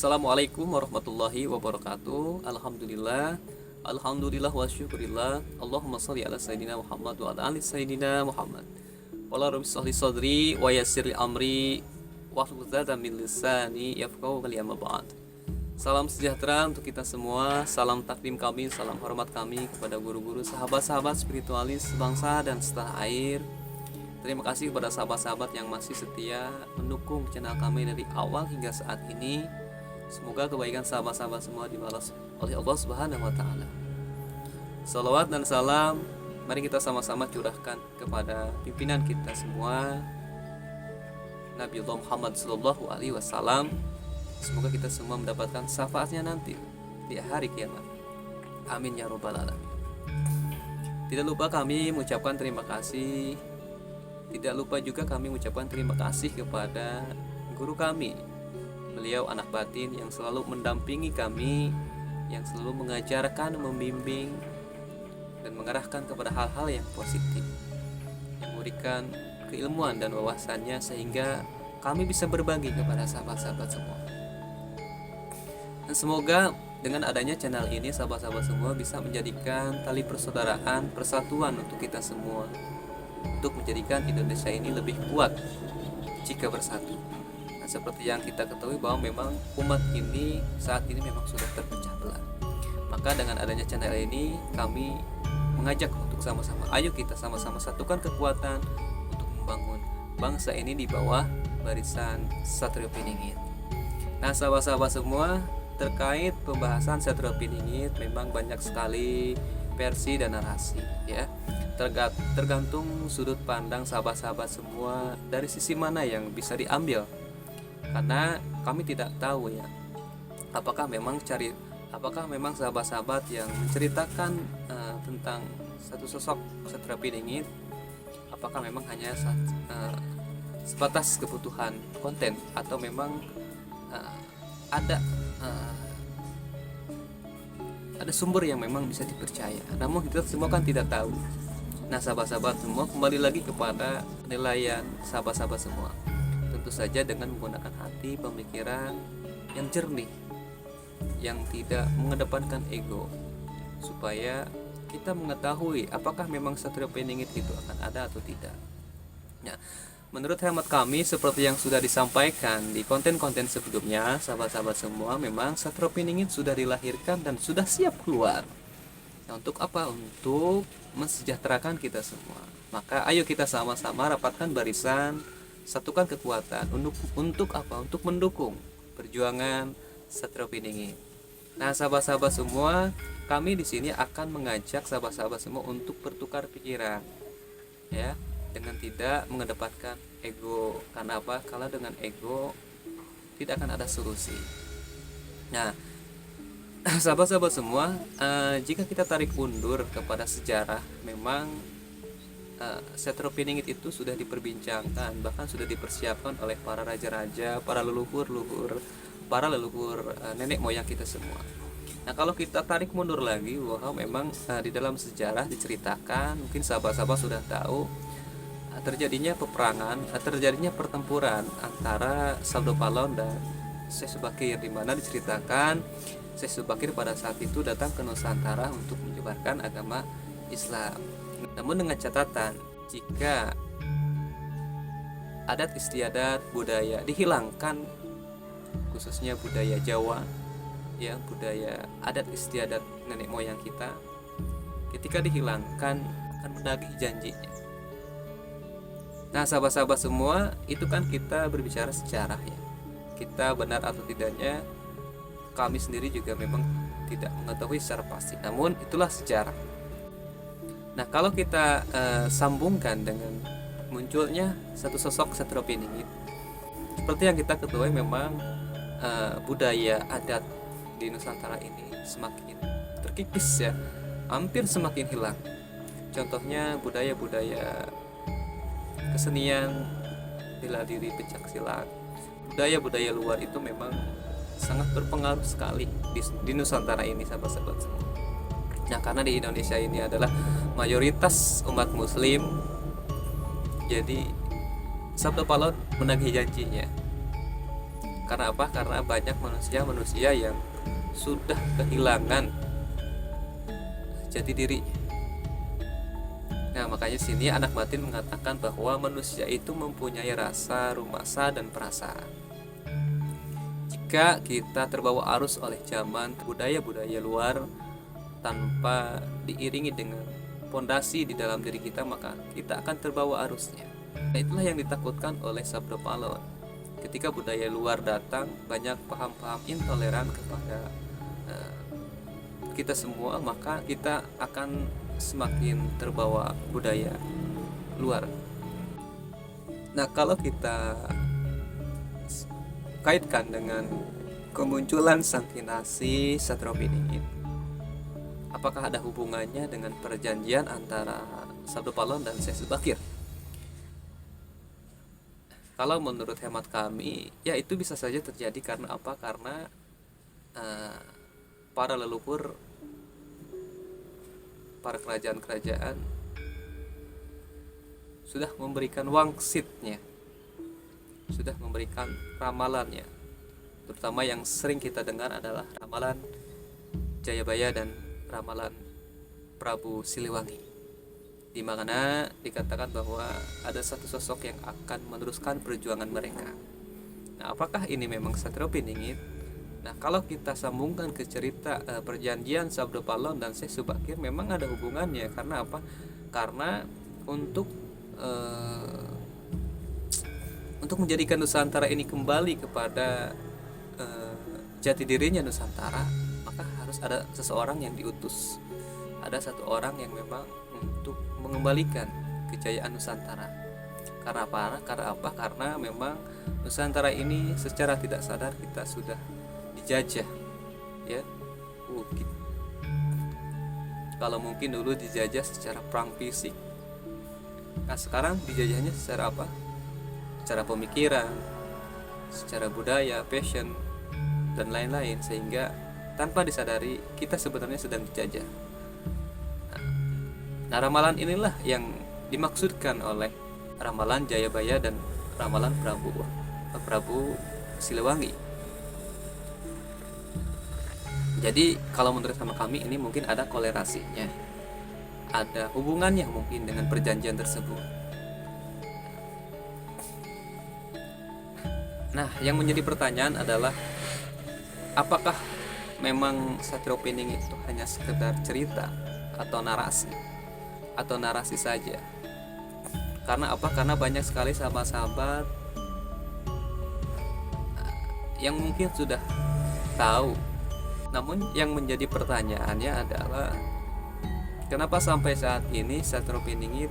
Assalamualaikum warahmatullahi wabarakatuh. Alhamdulillah wa syukurillah. Allahumma sholli ala sayyidina Muhammad wa ala ali sayyidina Muhammad. Wala rabbi shrah li sadri wa yassir li amri wahlul 'uqdatam min lisani yafqahu qawli, amma ba'd. Salam sejahtera untuk kita semua. Salam takdim kami, salam hormat kami kepada guru-guru, sahabat-sahabat spiritualis bangsa dan setanah air. Terima kasih kepada sahabat-sahabat yang masih setia mendukung channel kami dari awal hingga saat ini. Semoga kebaikan sahabat-sahabat semua dibalas oleh Allah Subhanahu wa taala. Salawat dan salam mari kita sama-sama curahkan kepada pimpinan kita semua, Nabi Muhammad sallallahu alaihi wasallam. Semoga kita semua mendapatkan syafaatnya nanti di hari kiamat. Amin ya rabbal alamin. Tidak lupa kami mengucapkan terima kasih. Tidak lupa juga kami mengucapkan terima kasih kepada guru kami. Beliau anak batin yang selalu mendampingi kami, yang selalu mengajarkan, membimbing, dan mengarahkan kepada hal-hal yang positif, yang memberikan keilmuan dan wawasannya sehingga kami bisa berbagi kepada sahabat-sahabat semua. Dan semoga dengan adanya channel ini sahabat-sahabat semua bisa menjadikan tali persaudaraan, persatuan untuk kita semua, untuk menjadikan Indonesia ini lebih kuat jika bersatu. Nah, seperti yang kita ketahui bahwa memang umat ini saat ini memang sudah terpecah belah. Maka dengan adanya channel ini kami mengajak untuk sama-sama, ayo kita sama-sama satukan kekuatan untuk membangun bangsa ini di bawah barisan Satrio Piningit. Nah, sahabat-sahabat semua, terkait pembahasan Satrio Piningit memang banyak sekali versi dan narasi, ya. Tergantung sudut pandang sahabat-sahabat semua dari sisi mana yang bisa diambil, karena kami tidak tahu ya apakah memang sahabat-sahabat yang menceritakan tentang satu sosok Satrio Piningit apakah memang hanya sebatas kebutuhan konten atau memang ada sumber yang memang bisa dipercaya. Namun kita semua kan tidak tahu. Nah, sahabat-sahabat semua, kembali lagi kepada penilaian sahabat-sahabat semua. Tentu saja dengan menggunakan hati, pemikiran yang jernih, yang tidak mengedepankan ego, supaya kita mengetahui apakah memang Satrio Piningit itu akan ada atau tidak. Nah, menurut hemat kami, seperti yang sudah disampaikan di konten-konten sebelumnya, sahabat-sahabat semua, memang Satrio Piningit sudah dilahirkan dan sudah siap keluar. Nah, untuk apa? Untuk mensejahterakan kita semua. Maka ayo kita sama-sama rapatkan barisan, satukan kekuatan untuk apa? Untuk mendukung perjuangan Satrio Piningit. Nah, sahabat-sahabat semua, kami di sini akan mengajak sahabat-sahabat semua untuk bertukar pikiran, ya, dengan tidak mengedepankan ego. Karena apa? Kalau dengan ego tidak akan ada solusi. Nah, sahabat-sahabat semua, jika kita tarik mundur kepada sejarah, memang Satrio Piningit itu sudah diperbincangkan, bahkan sudah dipersiapkan oleh para raja-raja, para leluhur nenek moyang kita semua. Nah, kalau kita tarik mundur lagi, bahwa memang di dalam sejarah diceritakan, mungkin sahabat-sahabat sudah tahu, terjadinya peperangan, terjadinya pertempuran antara Sabdo Palon dan Syekh Subakir, di mana diceritakan Syekh Subakir pada saat itu datang ke Nusantara untuk menyebarkan agama Islam. Namun dengan catatan, jika adat istiadat budaya dihilangkan, khususnya budaya Jawa, ya, budaya adat istiadat nenek moyang kita, ketika dihilangkan akan menagih janjinya. Nah, sahabat-sahabat semua, itu kan kita berbicara sejarah ya. Kita benar atau tidaknya, kami sendiri juga memang tidak mengetahui secara pasti. Namun itulah sejarah. Nah, kalau kita sambungkan dengan munculnya satu sosok Satrio Piningit, seperti yang kita ketahui memang budaya adat di Nusantara ini semakin terkikis ya, hampir semakin hilang. Contohnya budaya-budaya kesenian, bela diri, pencak silat, budaya-budaya luar itu memang sangat berpengaruh sekali di Nusantara ini, sahabat-sahabat semua. Nah, karena di Indonesia ini adalah mayoritas umat muslim, jadi Sabdo Palon menagih janjinya. Karena apa? Karena banyak manusia yang sudah kehilangan jati diri. Nah, makanya sini anak batin mengatakan bahwa manusia itu mempunyai rasa, rumasa, dan perasaan. Jika kita terbawa arus oleh zaman budaya-budaya luar tanpa diiringi dengan pondasi di dalam diri kita, maka kita akan terbawa arusnya. Nah, itulah yang ditakutkan oleh Sabda Pahlawan. Ketika budaya luar datang, banyak paham-paham intoleran kepada kita semua, maka kita akan semakin terbawa budaya luar. Nah, kalau kita kaitkan dengan kemunculan Sangkinasi Satropiningit, apakah ada hubungannya dengan perjanjian antara Sabda Pahlawan dan Syekh Subakir? Kalau menurut hemat kami, ya itu bisa saja terjadi. Karena apa? Karena para leluhur, para kerajaan-kerajaan sudah memberikan wangsitnya, sudah memberikan ramalannya. Terutama yang sering kita dengar adalah ramalan Jayabaya dan ramalan Prabu Siliwangi, di mana dikatakan bahwa ada satu sosok yang akan meneruskan perjuangan mereka. Nah, apakah ini memang Satropiningit? Nah, kalau kita sambungkan ke cerita perjanjian Sabda Pahlawan dan Syekh Subakir, memang ada hubungannya. Karena apa? Karena untuk menjadikan Nusantara ini kembali kepada jati dirinya Nusantara, maka harus ada seseorang yang diutus. Ada satu orang yang memang untuk mengembalikan kejayaan Nusantara. Karena apa? Karena memang Nusantara ini secara tidak sadar kita sudah dijajah, ya. Kalau mungkin dulu dijajah secara perang fisik. Nah, sekarang dijajahnya secara apa? Secara pemikiran, secara budaya, passion, dan lain-lain, sehingga tanpa disadari kita sebenarnya sedang dijajah. Nah, ramalan inilah yang dimaksudkan oleh ramalan Jayabaya dan ramalan Prabu Siliwangi. Jadi kalau menurut sama kami ini mungkin ada kolerasinya, ada hubungannya mungkin dengan perjanjian tersebut. Nah, yang menjadi pertanyaan adalah apakah memang Satropiningit itu hanya sekedar cerita atau narasi saja? Karena apa? Karena banyak sekali sahabat-sahabat yang mungkin sudah tahu. Namun yang menjadi pertanyaannya adalah kenapa sampai saat ini Satropiningit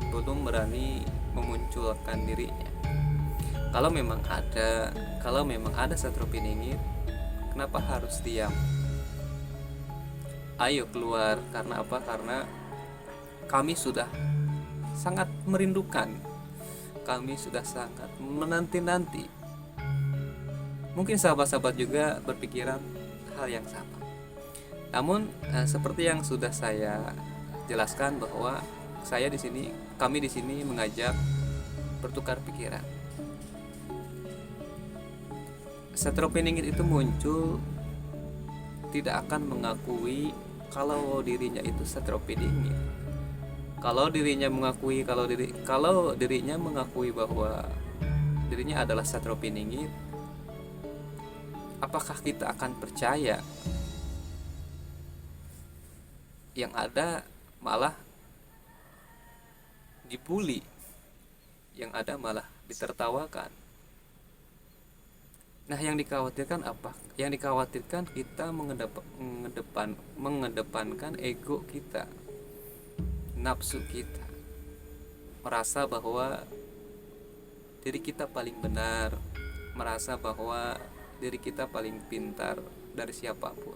belum berani memunculkan dirinya? Kalau memang ada Satropiningit, kenapa harus diam? Ayo keluar. Karena apa? Karena kami sudah sangat merindukan, kami sudah sangat menanti-nanti. Mungkin sahabat-sahabat juga berpikiran hal yang sama. Namun seperti yang sudah saya jelaskan bahwa kami di sini mengajak bertukar pikiran. Satropiningit itu muncul tidak akan mengakui kalau dirinya itu Satropiningit. Kalau dirinya mengakui bahwa dirinya adalah Satropiningit, apakah kita akan percaya? Yang ada malah dibully, yang ada malah ditertawakan. Nah, yang dikhawatirkan apa? Yang dikhawatirkan kita mengedepankan ego kita, nafsu kita, merasa bahwa diri kita paling benar, merasa bahwa diri kita paling pintar dari siapapun.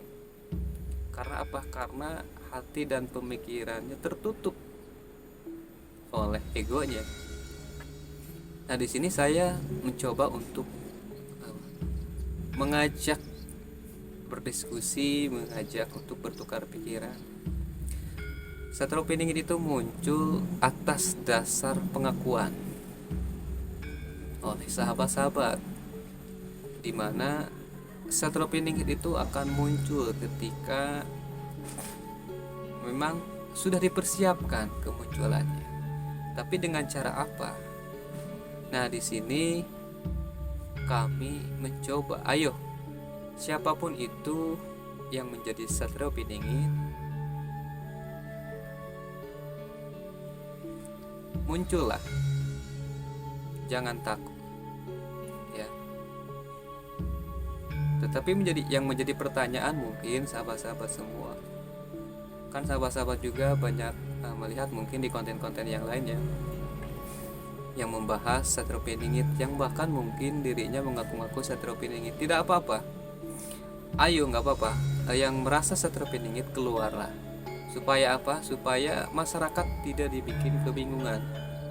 Karena apa? Karena hati dan pemikirannya tertutup oleh egonya. Nah, di sini saya mencoba untuk mengajak berdiskusi, mengajak untuk bertukar pikiran. Satropiningit itu muncul atas dasar pengakuan oleh sahabat-sahabat dimana satropiningit itu akan muncul ketika memang sudah dipersiapkan kemunculannya. Tapi dengan cara apa? Nah, di sini kami mencoba, ayo siapapun itu yang menjadi satropiningit, muncullah, jangan takut, ya. Tetapi yang menjadi pertanyaan mungkin sahabat-sahabat semua, kan sahabat-sahabat juga banyak melihat mungkin di konten-konten yang lainnya yang membahas satropiningit, yang bahkan mungkin dirinya mengaku-ngaku satropiningit. Tidak apa-apa, ayo nggak apa-apa, yang merasa satropiningit keluarlah. Supaya apa? Supaya masyarakat tidak dibikin kebingungan,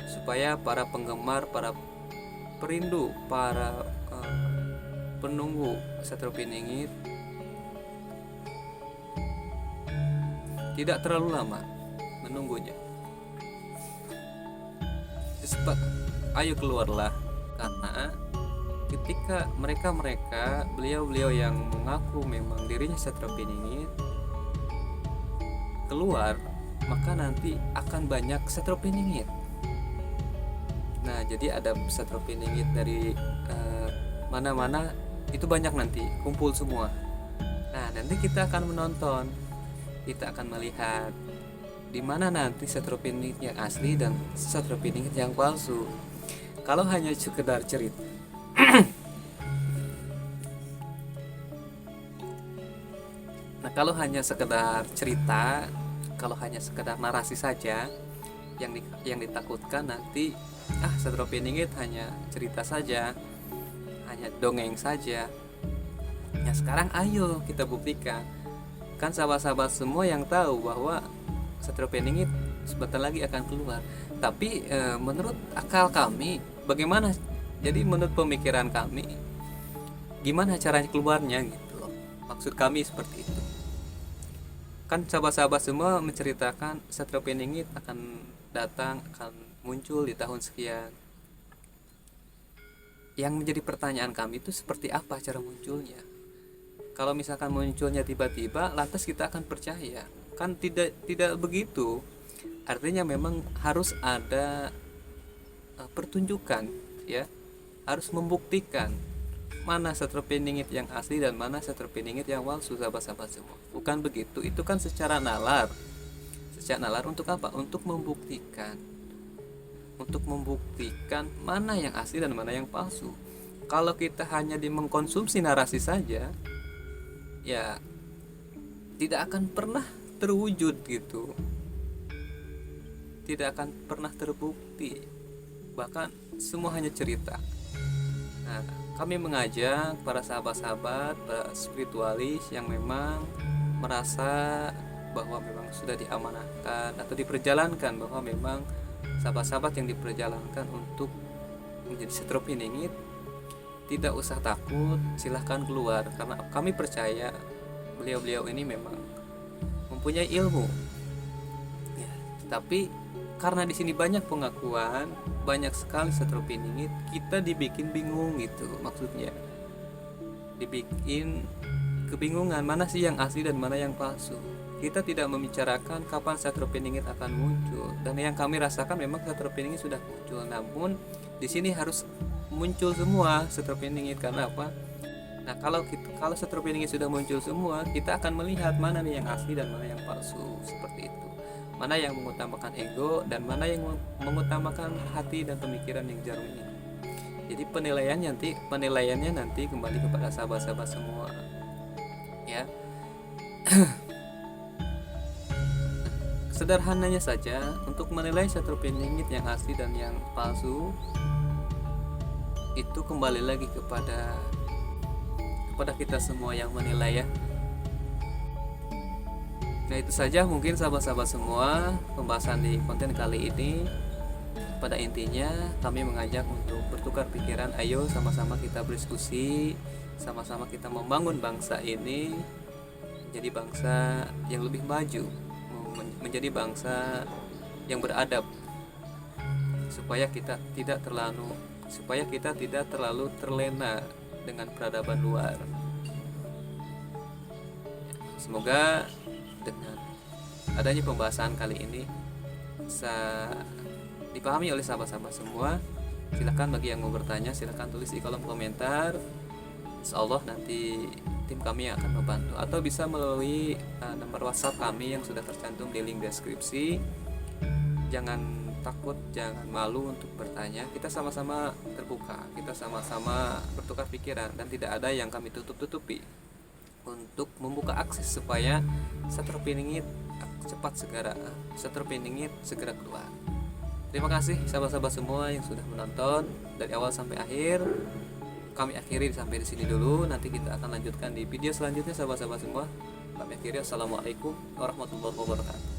supaya para penggemar, para perindu, para penunggu satropiningit tidak terlalu lama menunggunya. Ayo keluarlah, karena ketika mereka beliau yang mengaku memang dirinya satropiningit keluar, maka nanti akan banyak satropiningit. Nah, jadi ada satropiningit dari mana-mana, itu banyak nanti kumpul semua. Nah, nanti kita akan menonton, kita akan melihat di mana nanti satropiningit yang asli dan satropiningit yang palsu. Kalau hanya sekedar cerita Nah, kalau hanya sekedar cerita, kalau hanya sekedar narasi saja, yang ditakutkan nanti satropiningit hanya cerita saja, hanya dongeng saja. Nah, sekarang ayo kita buktikan. Kan sahabat-sahabat semua yang tahu bahwa satropiningit sebentar lagi akan keluar. Tapi menurut akal kami, bagaimana? Jadi menurut pemikiran kami, gimana caranya keluarnya gitu loh. Maksud kami seperti itu. Kan sahabat-sahabat semua menceritakan satropiningit akan datang, akan muncul di tahun sekian. Yang menjadi pertanyaan kami itu seperti apa cara munculnya? Kalau misalkan munculnya tiba-tiba, lantas kita akan percaya? Kan tidak begitu. Artinya memang harus ada pertunjukan, ya. Harus membuktikan mana satropiningit yang asli dan mana satropiningit yang palsu, sahabat-sahabat semua. Bukan begitu. Itu kan secara nalar. Secara nalar untuk apa? Untuk membuktikan mana yang asli dan mana yang palsu. Kalau kita hanya mengkonsumsi narasi saja, ya tidak akan pernah terwujud gitu, tidak akan pernah terbukti, bahkan semua hanya cerita. Nah, kami mengajak para sahabat-sahabat, para spiritualis yang memang merasa bahwa memang sudah diamanahkan atau diperjalankan, bahwa memang sahabat-sahabat yang diperjalankan untuk menjadi satropiningit, tidak usah takut, silahkan keluar, karena kami percaya beliau-beliau ini memang mempunyai ilmu, ya. Tapi karena di sini banyak pengakuan, banyak sekali satropiningit, kita dibikin bingung gitu, maksudnya dibikin kebingungan mana sih yang asli dan mana yang palsu. Kita tidak membicarakan kapan satropiningit akan muncul, dan yang kami rasakan memang satropiningit sudah muncul, namun di sini harus muncul semua satropiningit. Karena apa? Nah, kalau satropiningit sudah muncul semua, kita akan melihat mana nih yang asli dan mana yang palsu, seperti itu. Mana yang mengutamakan ego dan mana yang mengutamakan hati dan pemikiran yang jernih. Jadi penilaiannya nanti kembali kepada sahabat-sahabat semua, ya. Sederhananya saja, untuk menilai satropiningit yang asli dan yang palsu itu kembali lagi kepada kita semua yang menilai, ya. Nah, itu saja mungkin sahabat-sahabat semua pembahasan di konten kali ini. Pada intinya kami mengajak untuk bertukar pikiran. Ayo sama-sama kita berdiskusi, sama-sama kita membangun bangsa ini menjadi bangsa yang lebih maju, menjadi bangsa yang beradab, supaya kita tidak terlalu terlena dengan peradaban luar. Semoga dengan adanya pembahasan kali ini bisa dipahami oleh sahabat-sahabat semua. Silakan bagi yang mau bertanya, silakan tulis di kolom komentar. Insya Allah nanti tim kami yang akan membantu, atau bisa melalui nomor WhatsApp kami yang sudah tercantum di link deskripsi. Jangan takut, jangan malu untuk bertanya. Kita sama-sama terbuka, kita sama-sama bertukar pikiran, dan tidak ada yang kami tutup-tutupi untuk membuka akses supaya Seterpiningit segera keluar. Terima kasih sahabat-sahabat semua yang sudah menonton dari awal sampai akhir. Kami akhiri sampai di sini dulu. Nanti kita akan lanjutkan di video selanjutnya sahabat-sahabat semua. Kami akhiri. Assalamualaikum warahmatullahi wabarakatuh.